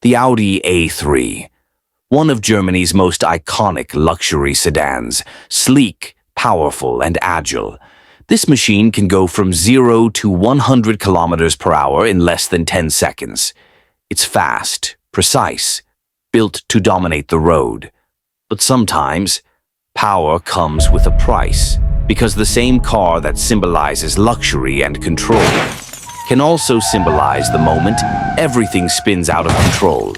The Audi A3, one of Germany's most iconic luxury sedans, sleek, powerful, and agile. This machine can go from 0 to 100 kilometers per hour in less than 10 seconds. It's fast, precise, built to dominate the road. But sometimes, power comes with a price, because the same car that symbolizes luxury and control can also symbolize the moment everything spins out of control.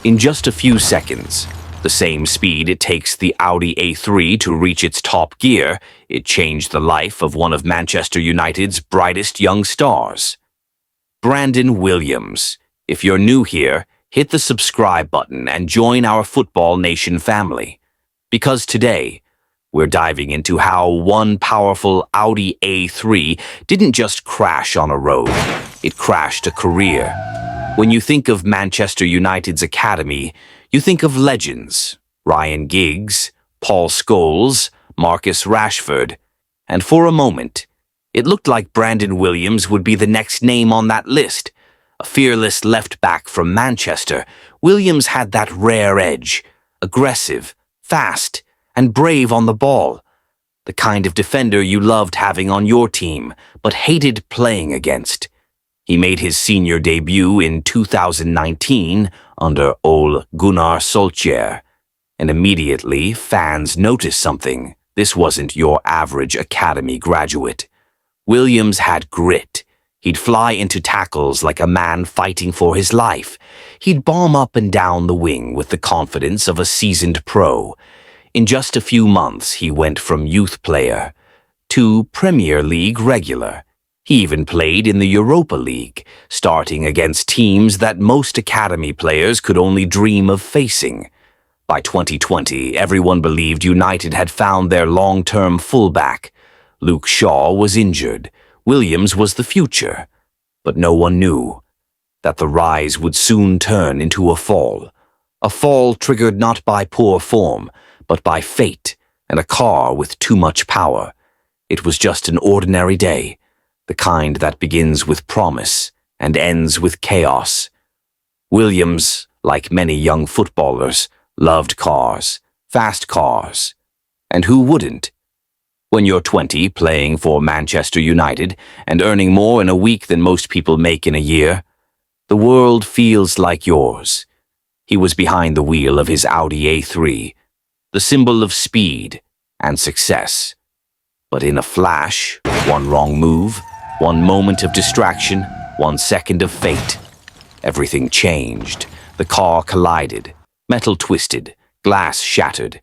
In just a few seconds, the same speed it takes the Audi A3 to reach its top gear, it changed the life of one of Manchester United's brightest young stars. Brandon Williams. If you're new here, hit the subscribe button and join our Football Nation family. Because today, we're diving into how one powerful Audi A3 didn't just crash on a road, it crashed a career. When you think of Manchester United's academy, you think of legends, Ryan Giggs, Paul Scholes, Marcus Rashford, and for a moment, it looked like Brandon Williams would be the next name on that list. A fearless left-back from Manchester, Williams had that rare edge, aggressive, fast, and brave on the ball. The kind of defender you loved having on your team, but hated playing against. He made his senior debut in 2019 under Ole Gunnar Solskjaer, and immediately fans noticed something. This wasn't your average academy graduate. Williams had grit. He'd fly into tackles like a man fighting for his life. He'd bomb up and down the wing with the confidence of a seasoned pro. In just a few months, he went from youth player to Premier League regular. He even played in the Europa League, starting against teams that most academy players could only dream of facing. By 2020, everyone believed United had found their long-term fullback. Luke Shaw was injured. Williams was the future. But no one knew that the rise would soon turn into a fall. A fall triggered not by poor form, but by fate and a car with too much power. It was just an ordinary day, the kind that begins with promise and ends with chaos. Williams, like many young footballers, loved cars, fast cars. And who wouldn't? When you're 20, playing for Manchester United and earning more in a week than most people make in a year, the world feels like yours. He was behind the wheel of his Audi A3, the symbol of speed and success. But in a flash, one wrong move, one moment of distraction, 1 second of fate, everything changed. The car collided, metal twisted, glass shattered,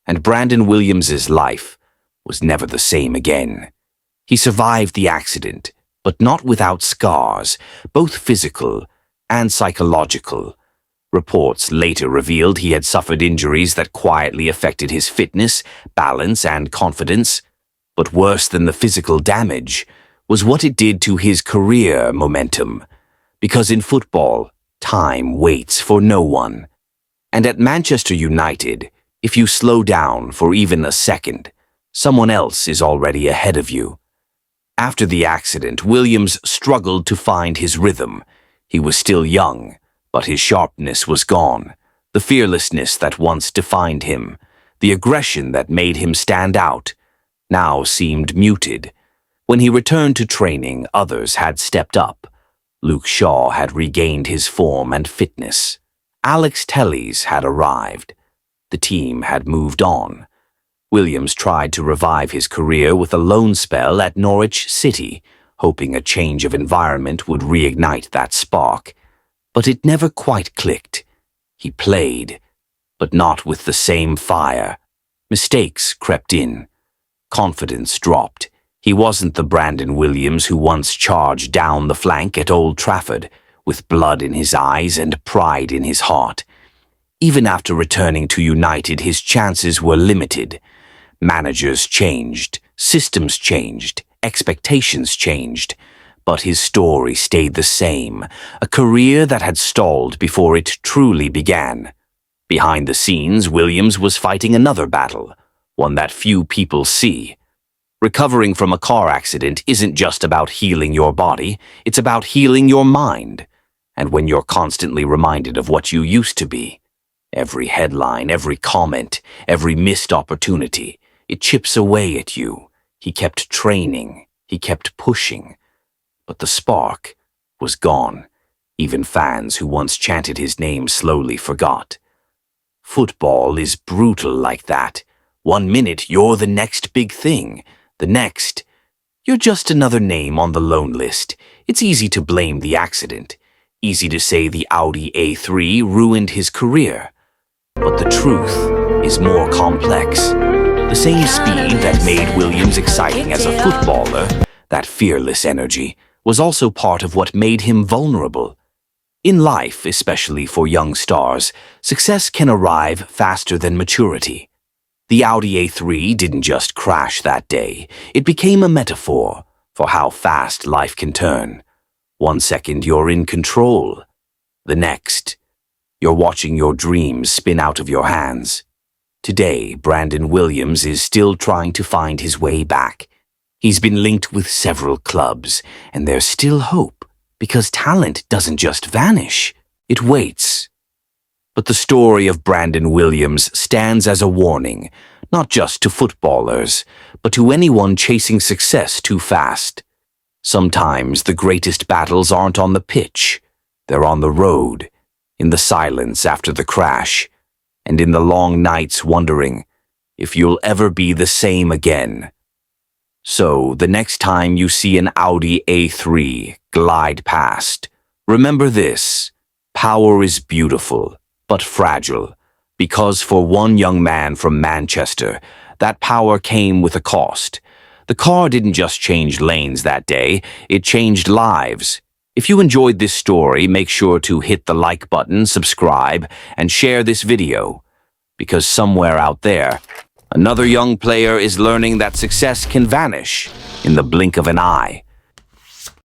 and Brandon Williams's life was never the same again. He survived the accident, but not without scars, both physical and psychological. Reports later revealed he had suffered injuries that quietly affected his fitness, balance, and confidence. But worse than the physical damage was what it did to his career momentum. Because in football, time waits for no one. And at Manchester United, if you slow down for even a second, someone else is already ahead of you. After the accident, Williams struggled to find his rhythm. He was still young, but his sharpness was gone. The fearlessness that once defined him, the aggression that made him stand out, now seemed muted. When he returned to training, others had stepped up. Luke Shaw had regained his form and fitness. Alex Telles had arrived. The team had moved on. Williams tried to revive his career with a loan spell at Norwich City, hoping a change of environment would reignite that spark. But it never quite clicked. He played, but not with the same fire. Mistakes crept in. Confidence dropped. He wasn't the Brandon Williams who once charged down the flank at Old Trafford, with blood in his eyes and pride in his heart. Even after returning to United, his chances were limited. Managers changed, systems changed, expectations changed. But his story stayed the same, a career that had stalled before it truly began. Behind the scenes, Williams was fighting another battle, one that few people see. Recovering from a car accident isn't just about healing your body, it's about healing your mind. and when you're constantly reminded of what you used to be. Every headline, every comment, every missed opportunity, it chips away at you. He kept training, he kept pushing, but the spark was gone. Even fans who once chanted his name slowly forgot. Football is brutal like that. 1 minute you're the next big thing, the next you're just another name on the loan list. It's easy to blame the accident. Easy to say the Audi A3 ruined his career. But the truth is more complex. The same speed that made Williams exciting as a footballer, that fearless energy, was also part of what made him vulnerable. In life, especially for young stars, success can arrive faster than maturity. The Audi A3 didn't just crash that day. It became a metaphor for how fast life can turn. 1 second you're in control. The next, you're watching your dreams spin out of your hands. Today, Brandon Williams is still trying to find his way back. He's been linked with several clubs, and there's still hope, because talent doesn't just vanish, it waits. But the story of Brandon Williams stands as a warning, not just to footballers, but to anyone chasing success too fast. Sometimes the greatest battles aren't on the pitch, they're on the road, in the silence after the crash, and in the long nights wondering if you'll ever be the same again. So, the next time you see an Audi A3 glide past, remember this: power is beautiful, but fragile, because for one young man from Manchester, that power came with a cost. The car didn't just change lanes that day, it changed lives. If you enjoyed this story, make sure to hit the like button, subscribe, and share this video. Because somewhere out there, another young player is learning that success can vanish in the blink of an eye.